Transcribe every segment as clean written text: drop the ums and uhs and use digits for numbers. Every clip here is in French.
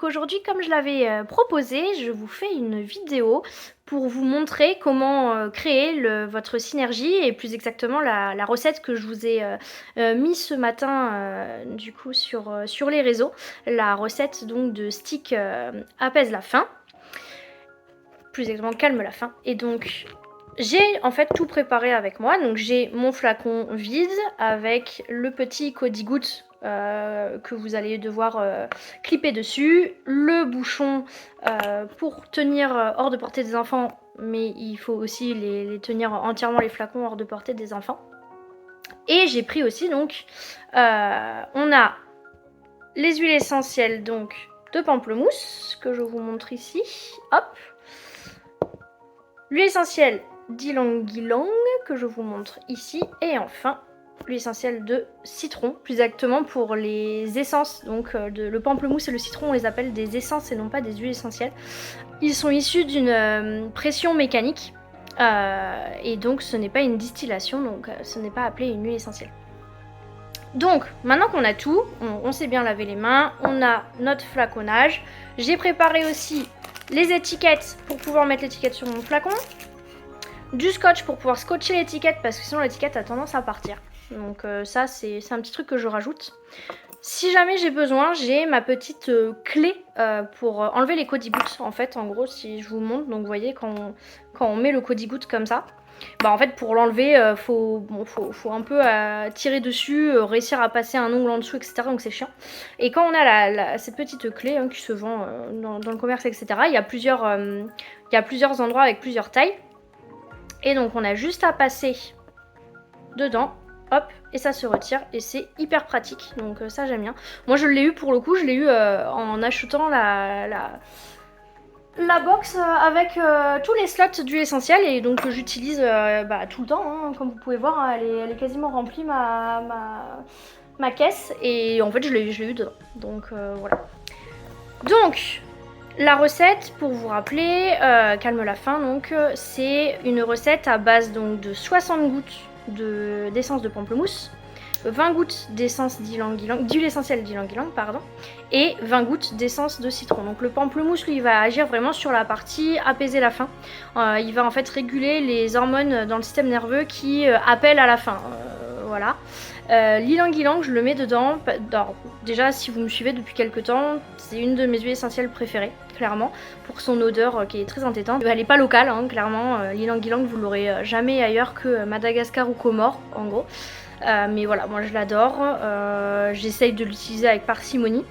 aujourd'hui, comme je l'avais proposé, je vous fais une vidéo pour vous montrer comment créer votre synergie et plus exactement la recette que je vous ai mis ce matin du coup sur les réseaux. La recette donc de stick apaise la faim, plus exactement calme la faim. Et donc j'ai en fait tout préparé avec moi. Donc j'ai mon flacon vide avec le petit Cody-Gouttes que vous allez devoir clipper dessus, le bouchon pour tenir hors de portée des enfants, mais il faut aussi les tenir entièrement les flacons hors de portée des enfants. Et j'ai pris aussi donc on a les huiles essentielles donc de pamplemousse que je vous montre ici. Hop, l'huile essentielle d'ylang-ylang que je vous montre ici, et enfin l'huile essentielle de citron, plus exactement pour les essences. Donc le pamplemousse et le citron, on les appelle des essences et non pas des huiles essentielles. Ils sont issus d'une pression mécanique et donc ce n'est pas une distillation, donc ce n'est pas appelé une huile essentielle. Donc maintenant qu'on a tout, on s'est bien lavé les mains, on a notre flaconnage. J'ai préparé aussi les étiquettes pour pouvoir mettre l'étiquette sur mon flacon, du scotch pour pouvoir scotcher l'étiquette parce que sinon l'étiquette a tendance à partir. Donc ça c'est un petit truc que je rajoute. Si jamais j'ai besoin, j'ai ma petite clé pour enlever les Cody-Gouttes. En fait, en gros, si je vous montre, donc vous voyez quand on met le Cody-Gouttes comme ça, bah en fait pour l'enlever, faut un peu tirer dessus, réussir à passer un ongle en dessous, etc. Donc c'est chiant. Et quand on a cette petite clé hein, qui se vend dans le commerce, etc., il y a plusieurs endroits avec plusieurs tailles. Et donc on a juste à passer dedans, hop, et ça se retire et c'est hyper pratique. Donc ça j'aime bien. Moi je l'ai eu pour le coup, je l'ai eu en achetant la box avec tous les slots d'huile essentielle et donc j'utilise tout le temps. Hein, comme vous pouvez voir, hein, elle est quasiment remplie ma caisse et en fait je l'ai eu dedans. Donc voilà. Donc la recette, pour vous rappeler, calme la faim, donc c'est une recette à base donc de 60 gouttes d'essence de pamplemousse, 20 gouttes d'essence d'huile essentielle d'ylang-ylang, pardon, et 20 gouttes d'essence de citron. Donc le pamplemousse, lui, il va agir vraiment sur la partie apaiser la faim. Il va en fait réguler les hormones dans le système nerveux qui appellent à la faim. Voilà. L'ylang-ylang, je le mets dedans. Alors, déjà, si vous me suivez depuis quelques temps, c'est une de mes huiles essentielles préférées, clairement, pour son odeur qui est très entêtante. Elle n'est pas locale, hein, clairement. L'ylang-ylang, vous l'aurez jamais ailleurs que Madagascar ou Comores, en gros. Mais voilà, moi je l'adore. J'essaye de l'utiliser avec parcimonie.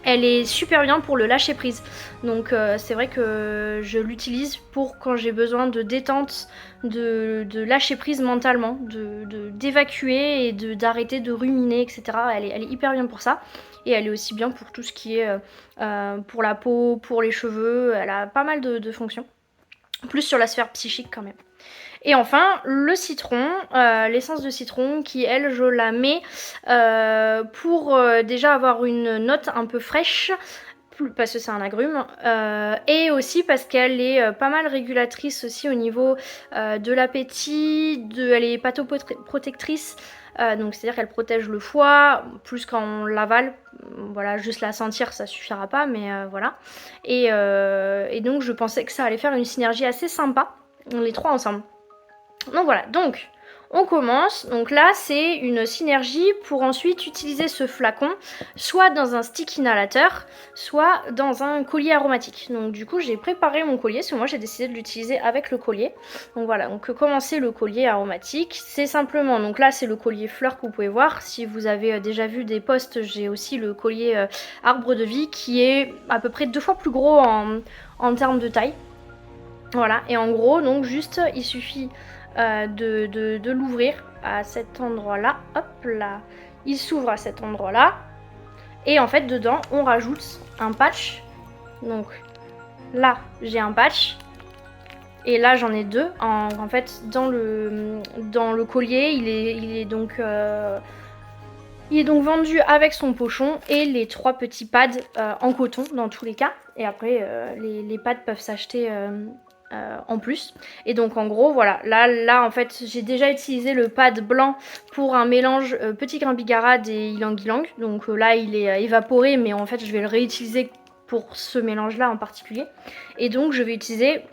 Elle est super bien pour le lâcher prise. Donc c'est vrai que je l'utilise pour quand j'ai besoin de détente, de lâcher prise mentalement, d'évacuer et d'arrêter de ruminer, etc. Elle est hyper bien pour ça. Et elle est aussi bien pour tout ce qui est pour la peau, pour les cheveux. Elle a pas mal de fonctions. Plus sur la sphère psychique quand même. Et enfin, le citron, l'essence de citron qui, elle, je la mets pour déjà avoir une note un peu fraîche, parce que c'est un agrume, et aussi parce qu'elle est pas mal régulatrice aussi au niveau de l'appétit, elle est hépatoprotectrice, donc c'est-à-dire qu'elle protège le foie, plus quand on l'avale, voilà, juste la sentir ça suffira pas, mais voilà. Et donc je pensais que ça allait faire une synergie assez sympa, les trois ensemble. Donc voilà, donc on commence. Donc là, c'est une synergie pour ensuite utiliser ce flacon soit dans un stick inhalateur, soit dans un collier aromatique. Donc du coup, j'ai préparé mon collier, parce que moi j'ai décidé de l'utiliser avec le collier. Donc voilà, donc commencer le collier aromatique, c'est simplement, donc là c'est le collier fleur que vous pouvez voir. Si vous avez déjà vu des posts, j'ai aussi le collier arbre de vie qui est à peu près 2 fois plus gros en termes de taille. Voilà, et en gros, donc juste, il suffit de l'ouvrir à cet endroit-là. Hop là, il s'ouvre à cet endroit-là. Et en fait, dedans, on rajoute un patch. Donc là, j'ai un patch. Et là, j'en ai deux. En fait, dans le collier, il est donc vendu avec son pochon et les 3 petits pads en coton dans tous les cas. Et après, les pads peuvent s'acheter en plus. Et donc en gros voilà, là en fait j'ai déjà utilisé le pad blanc pour un mélange petit grain bigarade et ylang-ylang. Donc là il est évaporé, mais en fait je vais le réutiliser pour ce mélange-là en particulier. Et donc j'ai décidé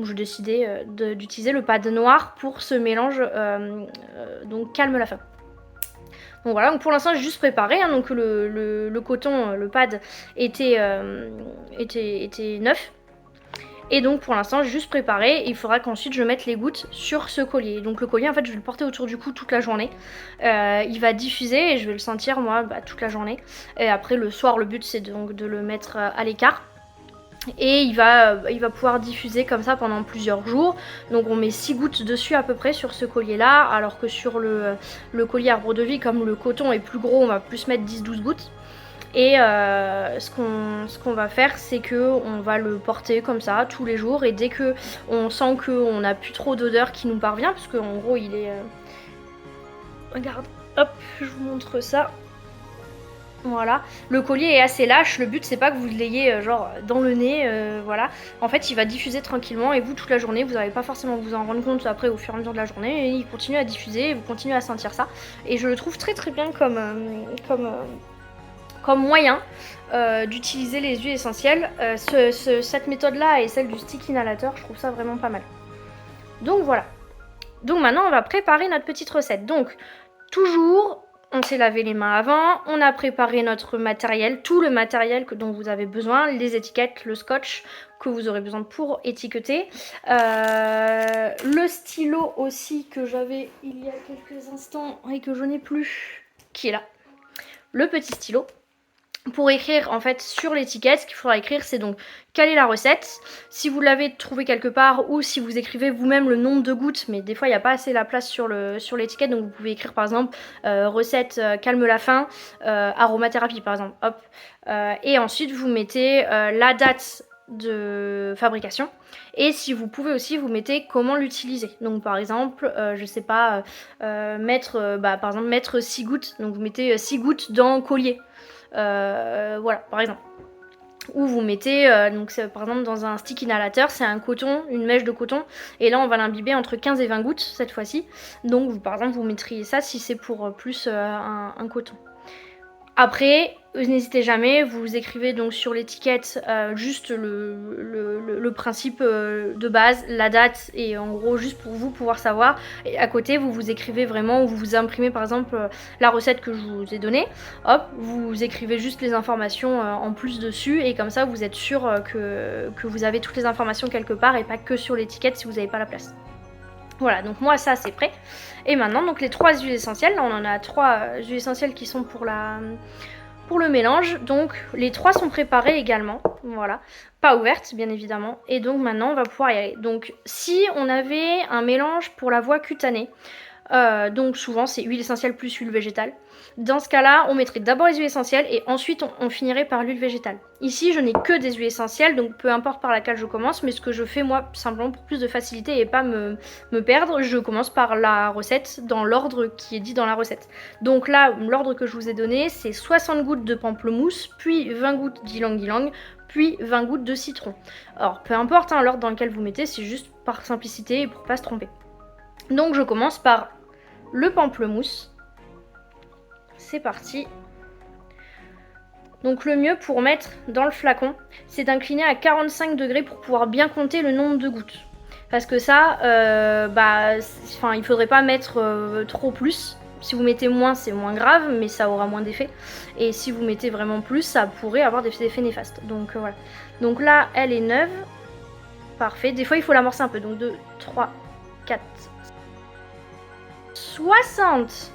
d'utiliser le pad noir pour ce mélange, donc calme la faim. Donc voilà, donc pour l'instant j'ai juste préparé, hein, donc le coton, le pad était neuf. Et donc pour l'instant j'ai juste préparé, et il faudra qu'ensuite je mette les gouttes sur ce collier. Donc le collier en fait je vais le porter autour du cou toute la journée. Il va diffuser et je vais le sentir moi toute la journée. Et après le soir le but c'est donc de le mettre à l'écart. Et il va pouvoir diffuser comme ça pendant plusieurs jours. Donc on met 6 gouttes dessus à peu près sur ce collier là. Alors que sur le collier arbre de vie, comme le coton est plus gros, on va plus mettre 10-12 gouttes. Et ce qu'on va faire, c'est que on va le porter comme ça tous les jours. Et dès que on sent qu'on n'a plus trop d'odeur qui nous parvient, parce qu'en gros il est... Regarde, hop, je vous montre ça. Voilà, le collier est assez lâche, le but c'est pas que vous l'ayez genre dans le nez, voilà. En fait il va diffuser tranquillement et vous toute la journée, vous n'allez pas forcément vous en rendre compte après au fur et à mesure de la journée, et il continue à diffuser, et vous continuez à sentir ça. Et je le trouve très très bien comme moyen d'utiliser les huiles essentielles. Cette méthode là et celle du stick inhalateur, je trouve ça vraiment pas mal. Donc voilà, donc maintenant on va préparer notre petite recette. Donc toujours... On s'est lavé les mains avant, on a préparé notre matériel, tout le matériel dont vous avez besoin, les étiquettes, le scotch que vous aurez besoin pour étiqueter, le stylo aussi que j'avais il y a quelques instants et que je n'ai plus, qui est là, le petit stylo. Pour écrire en fait sur l'étiquette, ce qu'il faudra écrire c'est donc quelle est la recette, si vous l'avez trouvé quelque part, ou si vous écrivez vous-même le nombre de gouttes, mais des fois il n'y a pas assez la place sur l'étiquette, donc vous pouvez écrire par exemple recette calme la faim, aromathérapie par exemple, hop, et ensuite vous mettez la date de fabrication, et si vous pouvez aussi vous mettez comment l'utiliser. Donc par exemple je sais pas, mettre 6 gouttes, donc vous mettez 6 gouttes dans collier. Voilà par exemple, ou vous mettez donc par exemple dans un stick inhalateur, c'est un coton, une mèche de coton, et là on va l'imbiber entre 15 et 20 gouttes cette fois-ci, donc par exemple vous mettriez ça si c'est pour plus un coton. Après, n'hésitez jamais, vous écrivez donc sur l'étiquette juste le principe de base, la date, et en gros juste pour vous pouvoir savoir. Et à côté, vous écrivez vraiment, ou vous imprimez par exemple la recette que je vous ai donnée. Hop, vous écrivez juste les informations en plus dessus, et comme ça vous êtes sûr que vous avez toutes les informations quelque part et pas que sur l'étiquette si vous n'avez pas la place. Voilà, donc moi ça c'est prêt. Et maintenant donc les 3 huiles essentielles, là on en a 3 huiles essentielles qui sont pour le mélange. Donc les 3 sont préparées également, voilà, pas ouvertes bien évidemment. Et donc maintenant on va pouvoir y aller. Donc si on avait un mélange pour la voie cutanée, donc souvent c'est huile essentielle plus huile végétale. Dans ce cas-là, on mettrait d'abord les huiles essentielles et ensuite on finirait par l'huile végétale. Ici, je n'ai que des huiles essentielles, donc peu importe par laquelle je commence, mais ce que je fais moi, simplement pour plus de facilité et pas me perdre, je commence par la recette dans l'ordre qui est dit dans la recette. Donc là, l'ordre que je vous ai donné, c'est 60 gouttes de pamplemousse, puis 20 gouttes d'ylang-ylang, puis 20 gouttes de citron. Alors, peu importe hein, l'ordre dans lequel vous mettez, c'est juste par simplicité et pour pas se tromper. Donc je commence par le pamplemousse. C'est parti. Donc le mieux pour mettre dans le flacon, c'est d'incliner à 45 degrés pour pouvoir bien compter le nombre de gouttes. Parce que ça, il faudrait pas mettre trop plus. Si vous mettez moins, c'est moins grave, mais ça aura moins d'effet. Et si vous mettez vraiment plus, ça pourrait avoir des effets néfastes. Donc voilà. Donc là, elle est neuve. Parfait. Des fois, il faut l'amorcer un peu. Donc 2, 3, 4, 60.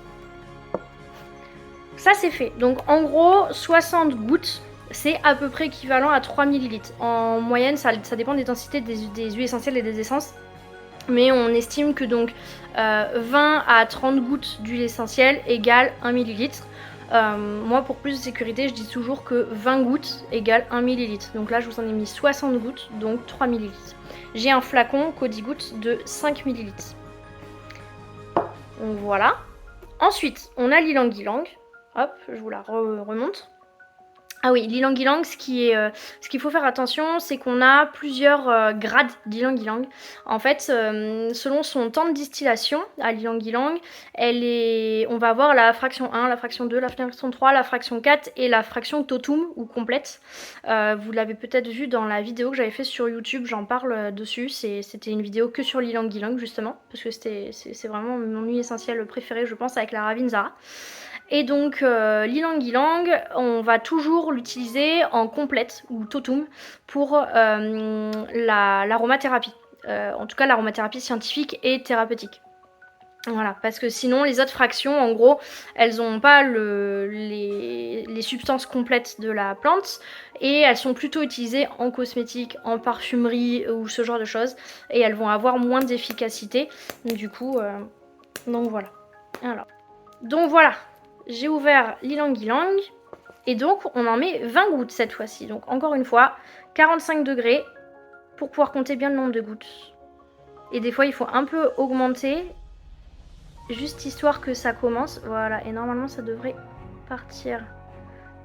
Ça c'est fait. Donc en gros 60 gouttes, c'est à peu près équivalent à 3 ml. En moyenne, ça dépend des densités des huiles essentielles et des essences. Mais on estime que donc 20 à 30 gouttes d'huile essentielle égale 1 ml. Moi pour plus de sécurité, je dis toujours que 20 gouttes égale 1 ml. Donc là je vous en ai mis 60 gouttes, donc 3 ml. J'ai un flacon Cody Gouttes de 5 ml. Donc voilà. Ensuite, on a l'ylang-ylang. Hop, je vous la remonte. Ah oui, l'ylang-ylang, ce qu'il faut faire attention, c'est qu'on a plusieurs grades d'ylang-ylang. En fait, selon son temps de distillation à l'ylang-ylang, on va avoir la fraction 1, la fraction 2, la fraction 3, la fraction 4 et la fraction totum ou complète. Vous l'avez peut-être vu dans la vidéo que j'avais fait sur YouTube, j'en parle dessus. C'était une vidéo que sur l'ylang-ylang justement, parce que c'est vraiment mon huile essentielle préférée, je pense, avec la Ravinzara. Et donc l'ylang-ylang, on va toujours l'utiliser en complète ou totum pour l'aromathérapie. En tout cas l'aromathérapie scientifique et thérapeutique. Voilà, parce que sinon les autres fractions, en gros, elles n'ont pas les substances complètes de la plante et elles sont plutôt utilisées en cosmétique, en parfumerie ou ce genre de choses et elles vont avoir moins d'efficacité. Du coup, donc voilà. Alors, donc voilà. J'ai ouvert l'ylang-ylang et donc on en met 20 gouttes cette fois-ci. Donc encore une fois, 45 degrés pour pouvoir compter bien le nombre de gouttes. Et des fois il faut un peu augmenter, juste histoire que ça commence. Voilà, et normalement ça devrait partir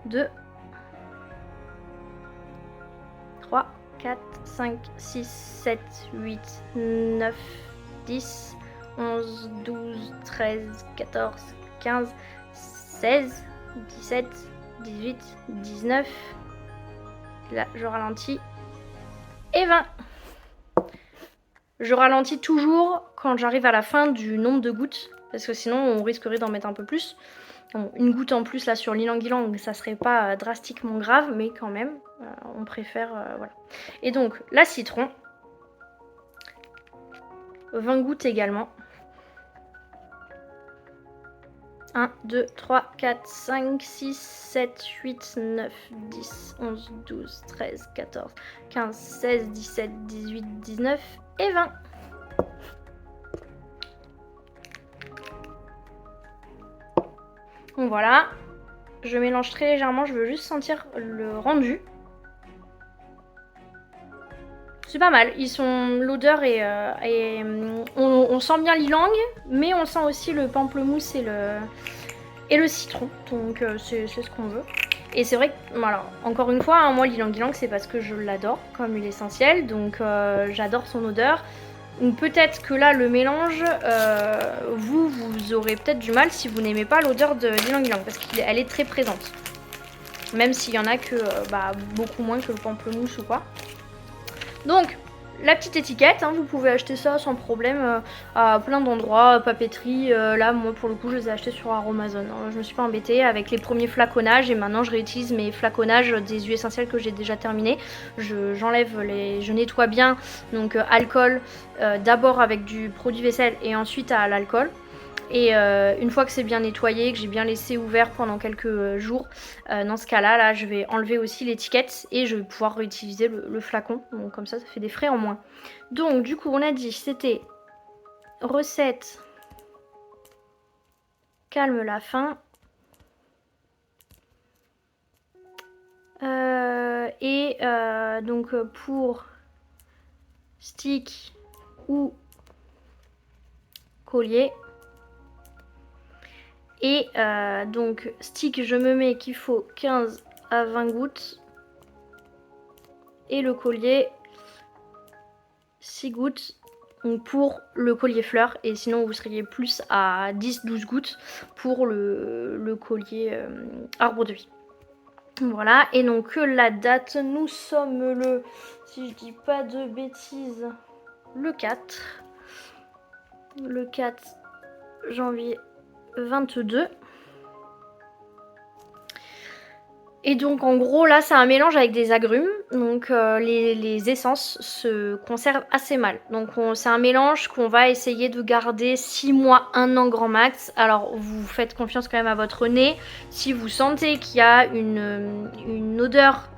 de 3, 4, 5, 6, 7, 8, 9, 10, 11, 12, 13, 14, 15, 16, 17, 18, 19, là je ralentis, et 20. Je ralentis toujours quand j'arrive à la fin du nombre de gouttes, parce que sinon on risquerait d'en mettre un peu plus. Bon, une goutte en plus là sur l'ylang-ylang, ça serait pas drastiquement grave, mais quand même, on préfère, voilà. Et donc, la citron, 20 gouttes également. 1, 2, 3, 4, 5, 6, 7, 8, 9, 10, 11, 12, 13, 14, 15, 16, 17, 18, 19 et 20. Donc voilà, je mélange très légèrement, je veux juste sentir le rendu. C'est pas mal, l'odeur est, on sent bien l'ylang, mais on sent aussi le pamplemousse et le citron, donc c'est ce qu'on veut. Et c'est vrai que, alors, encore une fois, hein, moi l'ylang-ylang c'est parce que je l'adore comme huile essentielle, donc j'adore son odeur. Donc peut-être que là le mélange, vous aurez peut-être du mal si vous n'aimez pas l'odeur de l'ylang-ylang, parce qu'elle est très présente. Même s'il y en a que beaucoup moins que le pamplemousse ou quoi. Donc, la petite étiquette, hein, vous pouvez acheter ça sans problème à plein d'endroits, papeterie. Là, moi, pour le coup, je les ai achetés sur Aromazone. Hein. Je me suis pas embêtée avec les premiers flaconnages et maintenant, je réutilise mes flaconnages des huiles essentielles que j'ai déjà terminés. Je nettoie bien, donc alcool, d'abord avec du produit vaisselle et ensuite à l'alcool. Et une fois que c'est bien nettoyé, que j'ai bien laissé ouvert pendant quelques jours, dans ce cas-là, là, je vais enlever aussi l'étiquette et je vais pouvoir réutiliser le flacon. Donc comme ça fait des frais en moins. Donc du coup, on a dit c'était recette calme la faim. Donc pour stick ou collier. Et donc stick, je me mets qu'il faut 15 à 20 gouttes. Et le collier, 6 gouttes donc pour le collier fleur. Et sinon vous seriez plus à 10-12 gouttes pour le collier arbre de vie. Voilà, et donc la date, nous sommes le, si je dis pas de bêtises, le 4. Le 4 janvier 22. Et donc en gros là c'est un mélange avec des agrumes, donc les essences se conservent assez mal. Donc c'est un mélange qu'on va essayer de garder 6 mois, 1 an grand max. Alors vous faites confiance quand même à votre nez. Si vous sentez qu'il y a une odeur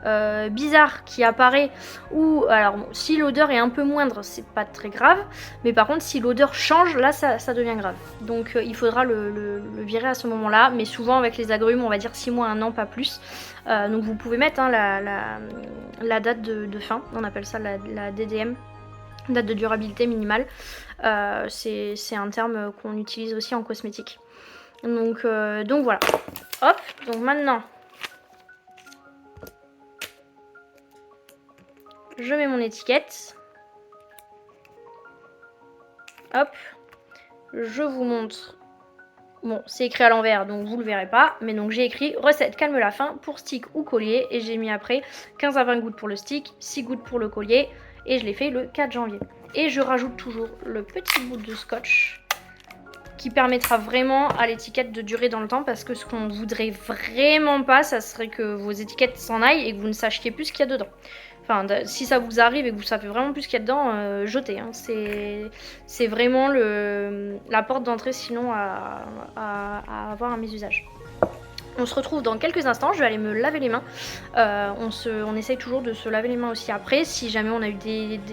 bizarre qui apparaît, ou alors si l'odeur est un peu moindre c'est pas très grave, mais par contre si l'odeur change là ça devient grave. Donc il faudra le virer à ce moment là, mais souvent avec les agrumes on va dire 6 mois, 1 an, pas plus. Donc vous pouvez mettre hein, la date de fin, on appelle ça la DDM, date de durabilité minimale. C'est un terme qu'on utilise aussi en cosmétique. Donc voilà. Hop, donc maintenant je mets mon étiquette. Hop, je vous montre. Bon, c'est écrit à l'envers, donc vous le verrez pas. Mais donc j'ai écrit recette calme la faim pour stick ou collier. Et j'ai mis après 15 à 20 gouttes pour le stick, 6 gouttes pour le collier. Et je l'ai fait le 4 janvier. Et je rajoute toujours le petit bout de scotch qui permettra vraiment à l'étiquette de durer dans le temps. Parce que ce qu'on voudrait vraiment pas, ça serait que vos étiquettes s'en aillent et que vous ne sachiez plus ce qu'il y a dedans. Enfin, si ça vous arrive et que vous savez vraiment plus ce qu'il y a dedans, jetez. Hein. C'est vraiment la porte d'entrée sinon à avoir un mésusage. On se retrouve dans quelques instants, je vais aller me laver les mains. On essaye toujours de se laver les mains aussi après, si jamais on a eu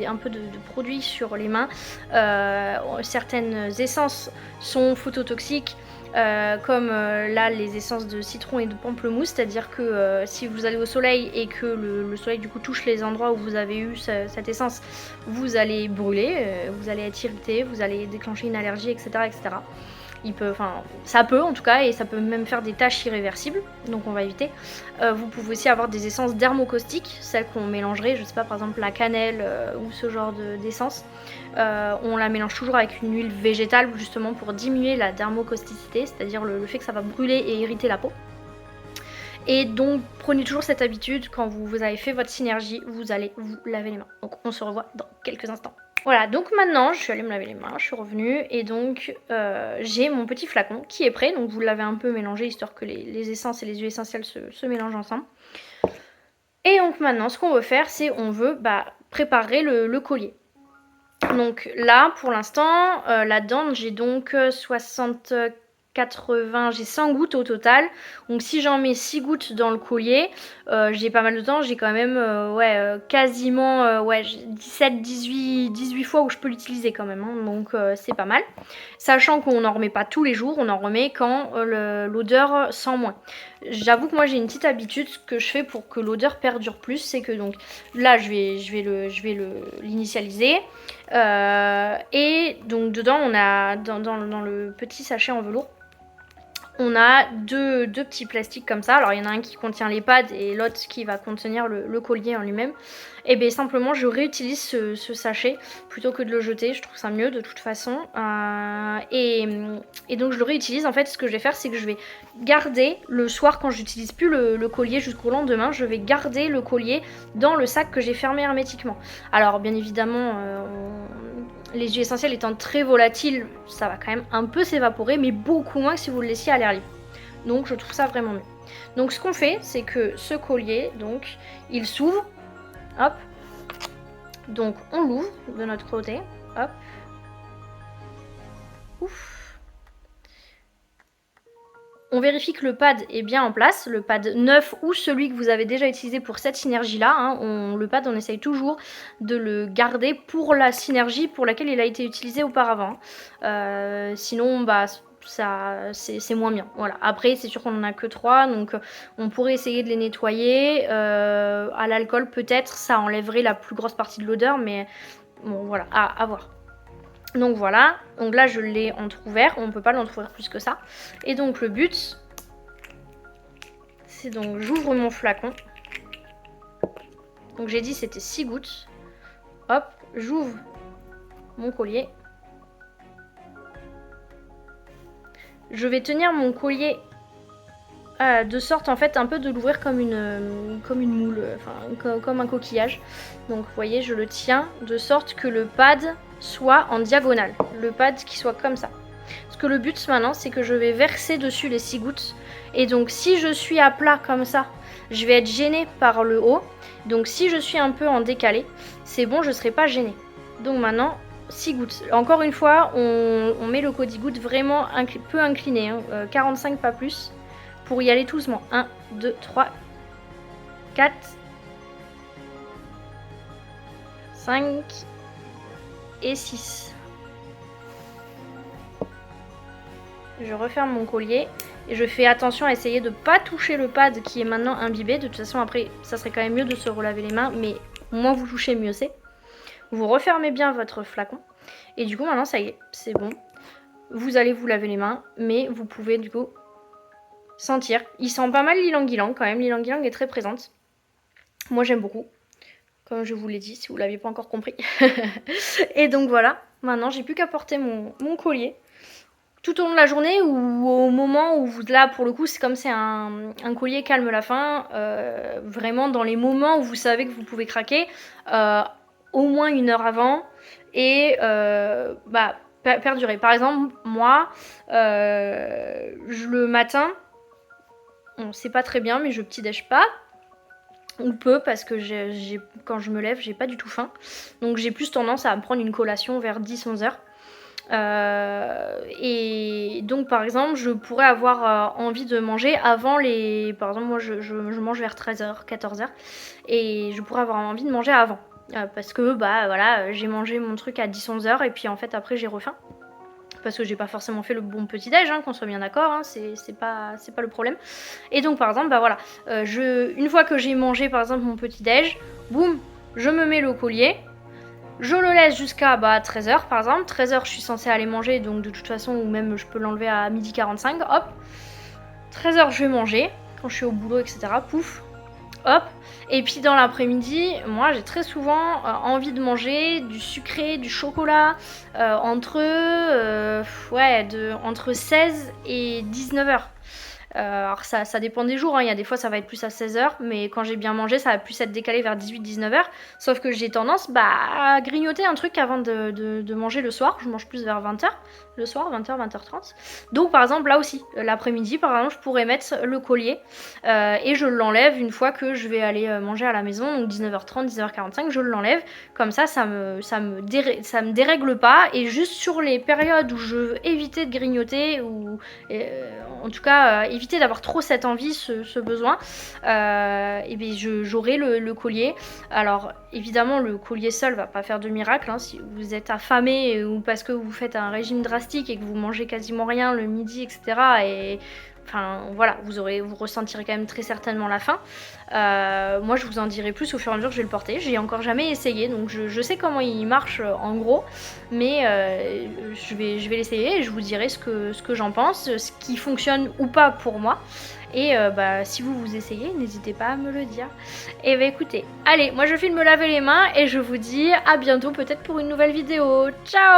un peu de produits sur les mains. Certaines essences sont phototoxiques. Comme là les essences de citron et de pamplemousse, c'est-à-dire que si vous allez au soleil et que le soleil du coup touche les endroits où vous avez eu cette essence, vous allez brûler, vous allez être irrité, vous allez déclencher une allergie, etc. etc. Ça peut en tout cas, et ça peut même faire des taches irréversibles, donc on va éviter. Vous pouvez aussi avoir des essences dermocaustiques, celles qu'on mélangerait, je sais pas, par exemple la cannelle ou ce genre d'essence. On la mélange toujours avec une huile végétale justement pour diminuer la dermocausticité, c'est-à-dire le fait que ça va brûler et irriter la peau. Et donc prenez toujours cette habitude, quand vous avez fait votre synergie, vous allez vous laver les mains. Donc on se revoit dans quelques instants. Voilà, donc maintenant je suis allée me laver les mains, je suis revenue et donc j'ai mon petit flacon qui est prêt. Donc vous l'avez un peu mélangé histoire que les essences et les huiles essentielles se mélangent ensemble. Et donc maintenant ce qu'on veut faire, c'est on veut préparer le collier. Donc là pour l'instant, là-dedans j'ai donc 80, j'ai 100 gouttes au total. Donc si j'en mets 6 gouttes dans le collier, j'ai pas mal de temps, j'ai quand même quasiment 17, 18 fois où je peux l'utiliser quand même. Hein, donc c'est pas mal. Sachant qu'on n'en remet pas tous les jours, on en remet quand l'odeur sent moins. J'avoue que moi j'ai une petite habitude, ce que je fais pour que l'odeur perdure plus, c'est que donc là je vais l'initialiser. Et donc dedans on a dans le petit sachet en velours, on a deux petits plastiques comme ça. Alors il y en a un qui contient les pads et l'autre qui va contenir le collier en lui-même. Et bien simplement je réutilise ce sachet plutôt que de le jeter. Je trouve ça mieux de toute façon. Et donc je le réutilise. En fait ce que je vais faire, c'est que je vais garder le soir, quand j'utilise plus le collier jusqu'au lendemain, je vais garder le collier dans le sac que j'ai fermé hermétiquement. Alors bien évidemment les huiles essentielles étant très volatiles, ça va quand même un peu s'évaporer, mais beaucoup moins que si vous le laissiez à l'air libre. Donc je trouve ça vraiment mieux. Donc ce qu'on fait, c'est que ce collier, donc, il s'ouvre. Hop. Donc on l'ouvre de notre côté. Hop. Ouf. On vérifie que le pad est bien en place, le pad neuf ou celui que vous avez déjà utilisé pour cette synergie-là. Hein. Le pad, on essaye toujours de le garder pour la synergie pour laquelle il a été utilisé auparavant. Sinon, c'est moins bien. Voilà. Après, c'est sûr qu'on n'en a que 3, donc on pourrait essayer de les nettoyer. À l'alcool, peut-être, ça enlèverait la plus grosse partie de l'odeur, mais bon, voilà, à voir. Donc voilà, donc là je l'ai entrouvert, on ne peut pas l'entrouvrir plus que ça. Et donc le but, c'est donc j'ouvre mon flacon. Donc j'ai dit c'était 6 gouttes. Hop, j'ouvre mon collier. Je vais tenir mon collier de sorte en fait un peu de l'ouvrir comme une moule, enfin comme un coquillage. Donc vous voyez, je le tiens de sorte que le pad soit en diagonale, le pad qui soit comme ça. Parce que le but maintenant, c'est que je vais verser dessus les 6 gouttes. Et donc si je suis à plat comme ça, je vais être gênée par le haut. Donc si je suis un peu en décalé, c'est bon, je ne serai pas gênée. Donc maintenant, 6 gouttes. Encore une fois, on met le codi-goutte vraiment peu incliné, hein, 45 pas plus, pour y aller tout doucement. 1, 2, 3, 4, 5 et 6. Je referme mon collier et je fais attention à essayer de ne pas toucher le pad qui est maintenant imbibé. De toute façon, après, ça serait quand même mieux de se relaver les mains, mais moins vous touchez, mieux c'est. Vous refermez bien votre flacon et du coup, maintenant, ça y est, c'est bon. Vous allez vous laver les mains, mais vous pouvez du coup sentir. Il sent pas mal l'ylang-ylang quand même. L'ylang-ylang est très présente. Moi, j'aime beaucoup. comme je vous l'ai dit, si vous l'aviez pas encore compris. Et donc voilà, maintenant j'ai plus qu'à porter mon collier tout au long de la journée ou au moment où vous, là pour le coup c'est comme c'est un collier calme la faim, vraiment dans les moments où vous savez que vous pouvez craquer, au moins 1 heure avant et perdurer. Par exemple moi, le matin, on sait pas très bien mais je petit-déj pas ou peu parce que quand je me lève j'ai pas du tout faim, donc j'ai plus tendance à me prendre une collation vers 10-11 heures. Et donc par exemple je pourrais avoir envie de manger avant les... Par exemple moi je mange vers 13h, 14h et je pourrais avoir envie de manger avant parce que voilà, j'ai mangé mon truc à 10-11h et puis en fait après j'ai refaim parce que j'ai pas forcément fait le bon petit déj, qu'on soit bien d'accord, c'est pas le problème. Et donc par exemple voilà, une fois que j'ai mangé par exemple mon petit déj, boum, je me mets le collier. Je le laisse jusqu'à 13h par exemple. 13h je suis censée aller manger, donc de toute façon, ou même je peux l'enlever à 12h45, hop. 13h je vais manger, quand je suis au boulot, etc. Pouf, hop. Et puis dans l'après-midi, moi j'ai très souvent envie de manger du sucré, du chocolat, entre 16 et 19h. Alors ça dépend des jours, il y a des fois ça va être plus à 16h, mais quand j'ai bien mangé ça va plus être décalé vers 18-19h, sauf que j'ai tendance à grignoter un truc avant de manger le soir, je mange plus vers 20h le soir, 20h, 20h30. Donc par exemple là aussi, l'après-midi par exemple je pourrais mettre le collier et je l'enlève une fois que je vais aller manger à la maison, donc 19h30, 19h45 je l'enlève, comme ça me dérègle pas, et juste sur les périodes où je veux éviter de grignoter ou en tout cas éviter d'avoir trop cette envie, ce besoin, et bien j'aurai le collier. Alors évidemment le collier seul va pas faire de miracle, si vous êtes affamé ou parce que vous faites un régime drastique et que vous mangez quasiment rien le midi, etc. et enfin voilà, vous ressentirez quand même très certainement la faim. Moi je vous en dirai plus au fur et à mesure que je vais le porter. J'ai encore jamais essayé, donc je sais comment il marche en gros, mais je vais l'essayer et je vous dirai ce que j'en pense, ce qui fonctionne ou pas pour moi. Et si vous essayez, n'hésitez pas à me le dire. Et écoutez, allez, moi je file me laver les mains et je vous dis à bientôt peut-être pour une nouvelle vidéo. Ciao!